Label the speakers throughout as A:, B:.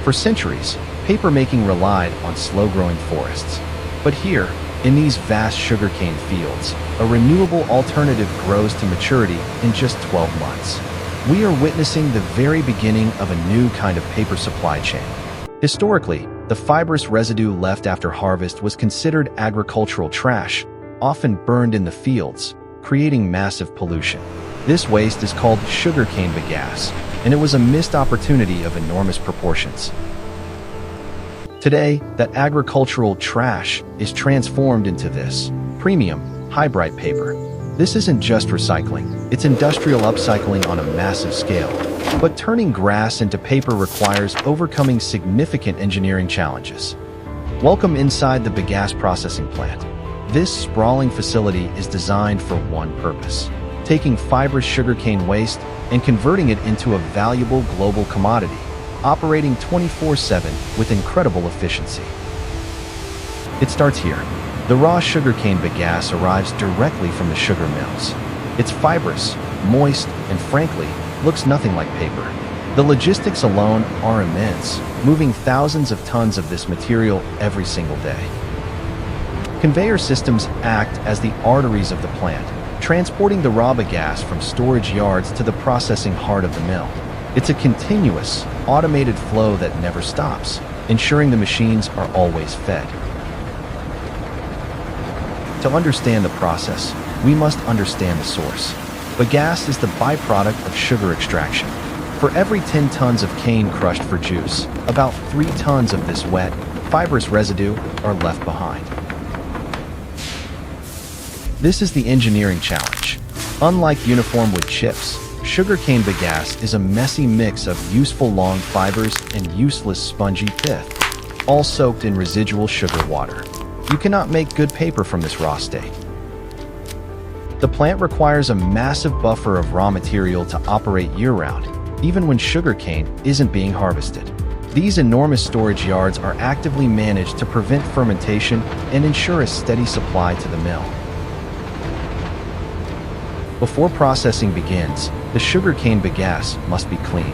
A: For centuries, papermaking relied on slow-growing forests. But here, in these vast sugarcane fields, a renewable alternative grows to maturity in just 12 months. We are witnessing the very beginning of a new kind of paper supply chain. Historically, the fibrous residue left after harvest was considered agricultural trash, often burned in the fields, creating massive pollution. This waste is called sugarcane bagasse, and it was a missed opportunity of enormous proportions. Today, that agricultural trash is transformed into this premium, high-bright paper. This isn't just recycling, it's industrial upcycling on a massive scale. But turning grass into paper requires overcoming significant engineering challenges. Welcome inside the Bagasse Processing Plant. This sprawling facility is designed for one purpose: taking fibrous sugarcane waste and converting it into a valuable global commodity, operating 24/7 with incredible efficiency. It starts here. The raw sugarcane bagasse arrives directly from the sugar mills. It's fibrous, moist, and frankly, looks nothing like paper. The logistics alone are immense, moving thousands of tons of this material every single day. Conveyor systems act as the arteries of the plant, transporting the raw bagasse from storage yards to the processing heart of the mill. It's a continuous, automated flow that never stops, ensuring the machines are always fed. To understand the process, we must understand the source. Bagasse is the byproduct of sugar extraction. For every 10 tons of cane crushed for juice, about 3 tons of this wet, fibrous residue are left behind. This is the engineering challenge. Unlike uniform wood chips, sugarcane bagasse is a messy mix of useful long fibers and useless spongy pith, all soaked in residual sugar water. You cannot make good paper from this raw state. The plant requires a massive buffer of raw material to operate year-round, even when sugarcane isn't being harvested. These enormous storage yards are actively managed to prevent fermentation and ensure a steady supply to the mill. Before processing begins, the sugarcane bagasse must be cleaned.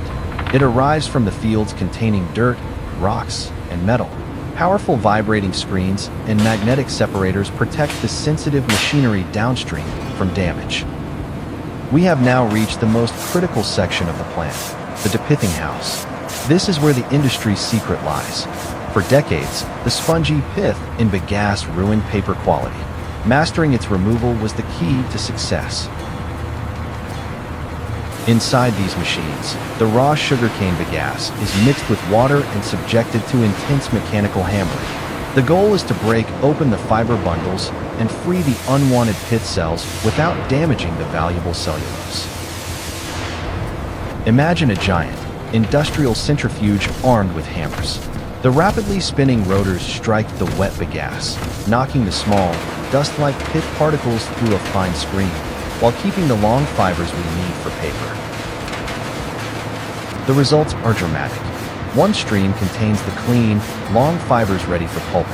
A: It arrives from the fields containing dirt, rocks, and metal. Powerful vibrating screens and magnetic separators protect the sensitive machinery downstream from damage. We have now reached the most critical section of the plant, the depithing house. This is where the industry's secret lies. For decades, the spongy pith in bagasse ruined paper quality. Mastering its removal was the key to success. Inside these machines, the raw sugarcane bagasse is mixed with water and subjected to intense mechanical hammering. The goal is to break open the fiber bundles and free the unwanted pith cells without damaging the valuable cellulose. Imagine a giant, industrial centrifuge armed with hammers. The rapidly spinning rotors strike the wet bagasse, knocking the small, dust-like pith particles through a fine screen, while keeping the long fibers we need for paper. The results are dramatic. One stream contains the clean, long fibers ready for pulping.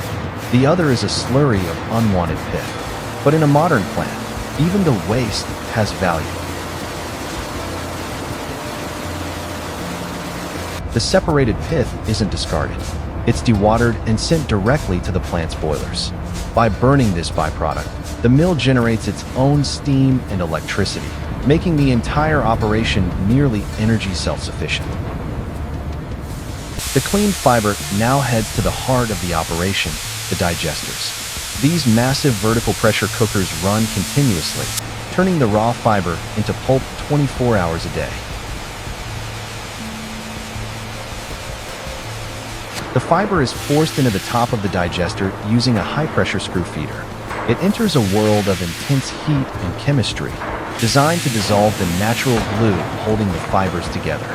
A: The other is a slurry of unwanted pith. But in a modern plant, even the waste has value. The separated pith isn't discarded. It's dewatered and sent directly to the plant's boilers. By burning this byproduct, the mill generates its own steam and electricity, making the entire operation nearly energy self-sufficient. The clean fiber now heads to the heart of the operation, the digesters. These massive vertical pressure cookers run continuously, turning the raw fiber into pulp 24 hours a day. The fiber is forced into the top of the digester using a high-pressure screw feeder. It enters a world of intense heat and chemistry, designed to dissolve the natural glue holding the fibers together.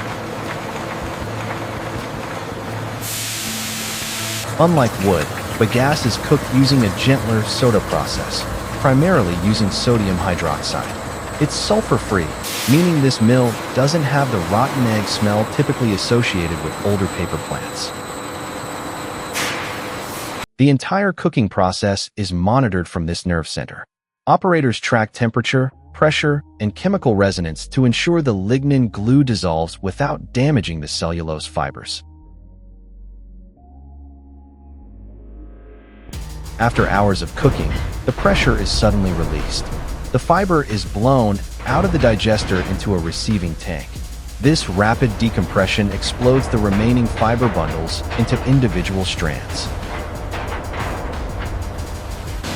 A: Unlike wood, bagasse is cooked using a gentler soda process, primarily using sodium hydroxide. It's sulfur-free, meaning this mill doesn't have the rotten egg smell typically associated with older paper plants. The entire cooking process is monitored from this nerve center. Operators track temperature, pressure, and chemical resonance to ensure the lignin glue dissolves without damaging the cellulose fibers. After hours of cooking, the pressure is suddenly released. The fiber is blown out of the digester into a receiving tank. This rapid decompression explodes the remaining fiber bundles into individual strands.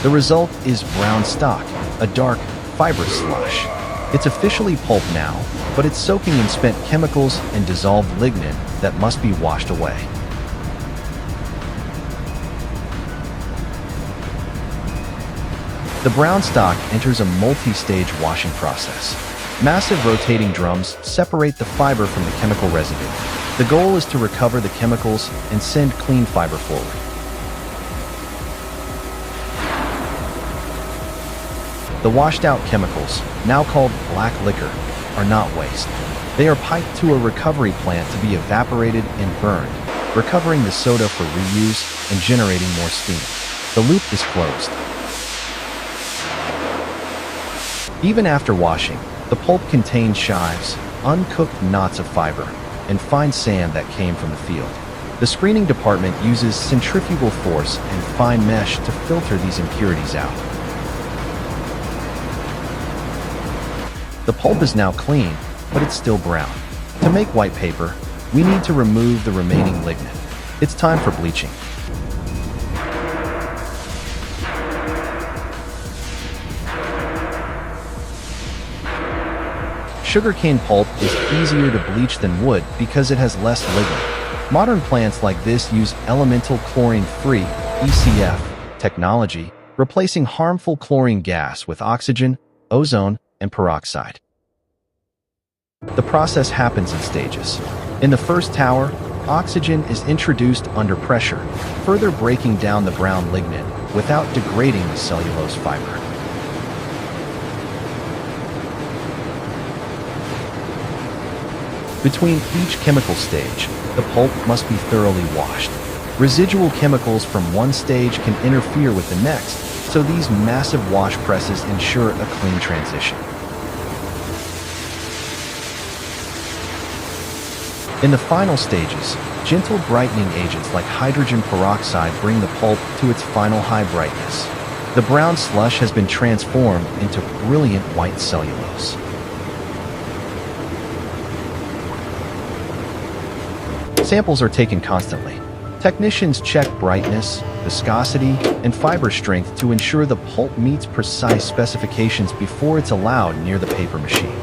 A: The result is brown stock, a dark, fibrous slush. It's officially pulp now, but it's soaking in spent chemicals and dissolved lignin that must be washed away. The brown stock enters a multi-stage washing process. Massive rotating drums separate the fiber from the chemical residue. The goal is to recover the chemicals and send clean fiber forward. The washed-out chemicals, now called black liquor, are not waste. They are piped to a recovery plant to be evaporated and burned, recovering the soda for reuse and generating more steam. The loop is closed. Even after washing, the pulp contains shives, uncooked knots of fiber, and fine sand that came from the field. The screening department uses centrifugal force and fine mesh to filter these impurities out. The pulp is now clean, but it's still brown. To make white paper, we need to remove the remaining lignin. It's time for bleaching. Sugarcane pulp is easier to bleach than wood because it has less lignin. Modern plants like this use elemental chlorine-free (ECF) technology, replacing harmful chlorine gas with oxygen, ozone, and peroxide. The process happens in stages. In the first tower, oxygen is introduced under pressure, further breaking down the brown lignin without degrading the cellulose fiber. Between each chemical stage, the pulp must be thoroughly washed. Residual chemicals from one stage can interfere with the next, so these massive wash presses ensure a clean transition. In the final stages, gentle brightening agents like hydrogen peroxide bring the pulp to its final high brightness. The brown slush has been transformed into brilliant white cellulose. Samples are taken constantly. Technicians check brightness, viscosity, and fiber strength to ensure the pulp meets precise specifications before it's allowed near the paper machine.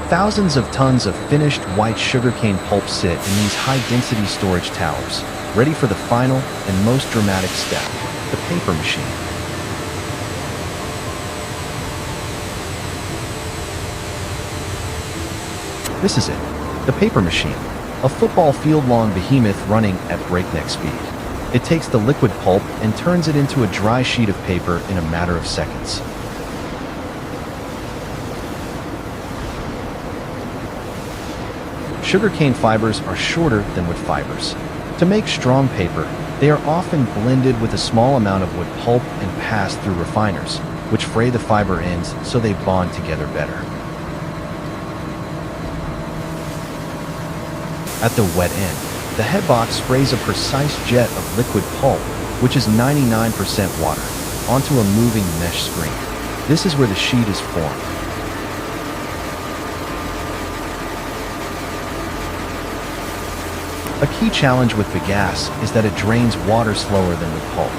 A: Thousands of tons of finished white sugarcane pulp sit in these high-density storage towers, ready for the final and most dramatic step, the paper machine. This is it, the paper machine, a football field-long behemoth running at breakneck speed. It takes the liquid pulp and turns it into a dry sheet of paper in a matter of seconds. Sugarcane fibers are shorter than wood fibers. To make strong paper, they are often blended with a small amount of wood pulp and passed through refiners, which fray the fiber ends so they bond together better. At the wet end, the head box sprays a precise jet of liquid pulp, which is 99% water, onto a moving mesh screen. This is where the sheet is formed. A key challenge with Bagasse is that it drains water slower than with pulp.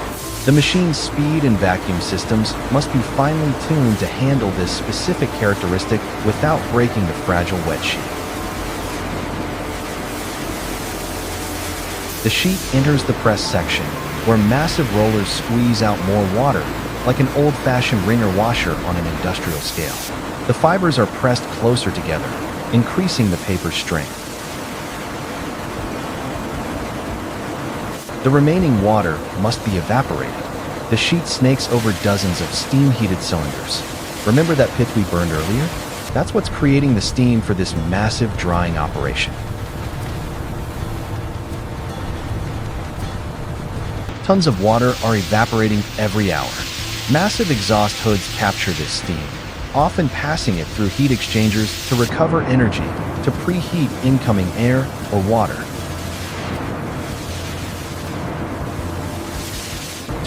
A: The machine's speed and vacuum systems must be finely tuned to handle this specific characteristic without breaking the fragile wet sheet. The sheet enters the press section, where massive rollers squeeze out more water, like an old-fashioned wringer washer on an industrial scale. The fibers are pressed closer together, increasing the paper's strength. The remaining water must be evaporated. The sheet snakes over dozens of steam-heated cylinders. Remember that pith we burned earlier? That's what's creating the steam for this massive drying operation. Tons of water are evaporating every hour. Massive exhaust hoods capture this steam, often passing it through heat exchangers to recover energy, to preheat incoming air or water.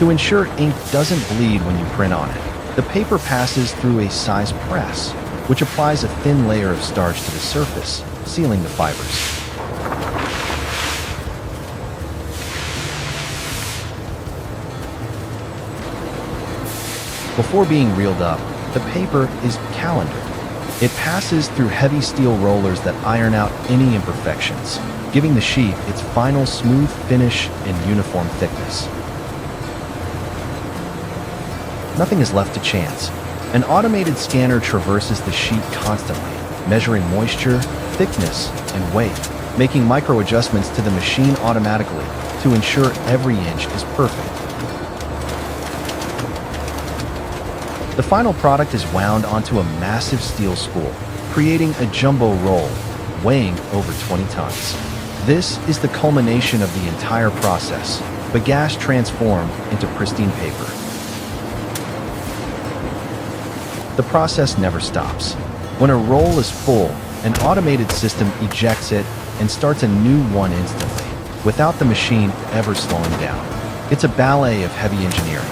A: To ensure ink doesn't bleed when you print on it, the paper passes through a size press, which applies a thin layer of starch to the surface, sealing the fibers. Before being reeled up, the paper is calendared. It passes through heavy steel rollers that iron out any imperfections, giving the sheet its final smooth finish and uniform thickness. Nothing is left to chance. An automated scanner traverses the sheet constantly, measuring moisture, thickness, and weight, making micro adjustments to the machine automatically to ensure every inch is perfect. The final product is wound onto a massive steel spool, creating a jumbo roll, weighing over 20 tons. This is the culmination of the entire process, bagasse transformed into pristine paper. The process never stops. When a roll is full, an automated system ejects it and starts a new one instantly, without the machine ever slowing down. It's a ballet of heavy engineering.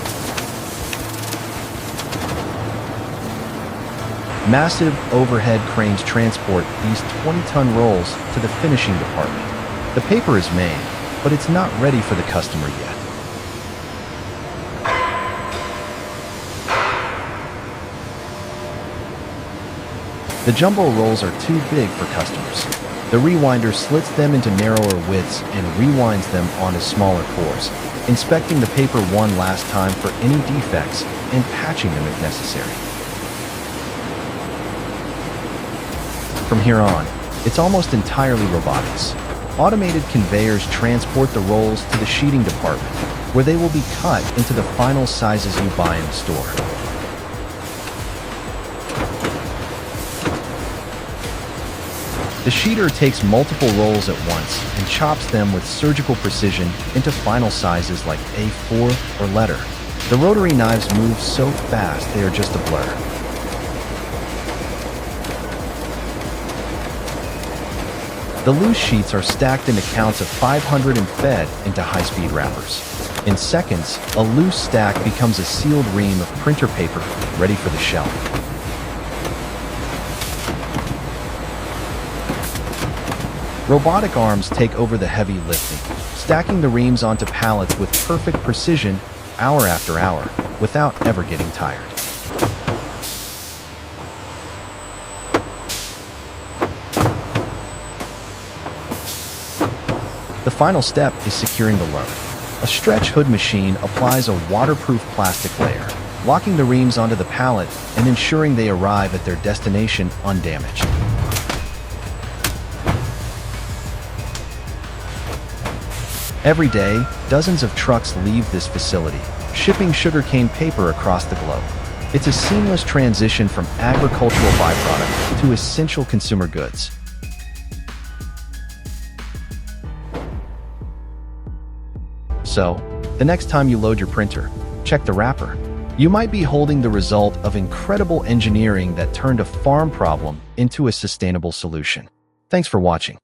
A: Massive overhead cranes transport these 20-ton rolls to the finishing department. The paper is made, but it's not ready for the customer yet. The jumbo rolls are too big for customers. The rewinder slits them into narrower widths and rewinds them onto smaller cores, inspecting the paper one last time for any defects and patching them if necessary. From here on, it's almost entirely robotics. Automated conveyors transport the rolls to the sheeting department, where they will be cut into the final sizes you buy in the store. The sheeter takes multiple rolls at once and chops them with surgical precision into final sizes like A4 or letter. The rotary knives move so fast they are just a blur. The loose sheets are stacked into counts of 500 and fed into high-speed wrappers. In seconds, a loose stack becomes a sealed ream of printer paper ready for the shelf. Robotic arms take over the heavy lifting, stacking the reams onto pallets with perfect precision, hour after hour, without ever getting tired. The final step is securing the load. A stretch hood machine applies a waterproof plastic layer, locking the reams onto the pallet and ensuring they arrive at their destination undamaged. Every day, dozens of trucks leave this facility, shipping sugarcane paper across the globe. It's a seamless transition from agricultural byproduct to essential consumer goods. So, the next time you load your printer, check the wrapper. You might be holding the result of incredible engineering that turned a farm problem into a sustainable solution. Thanks for watching.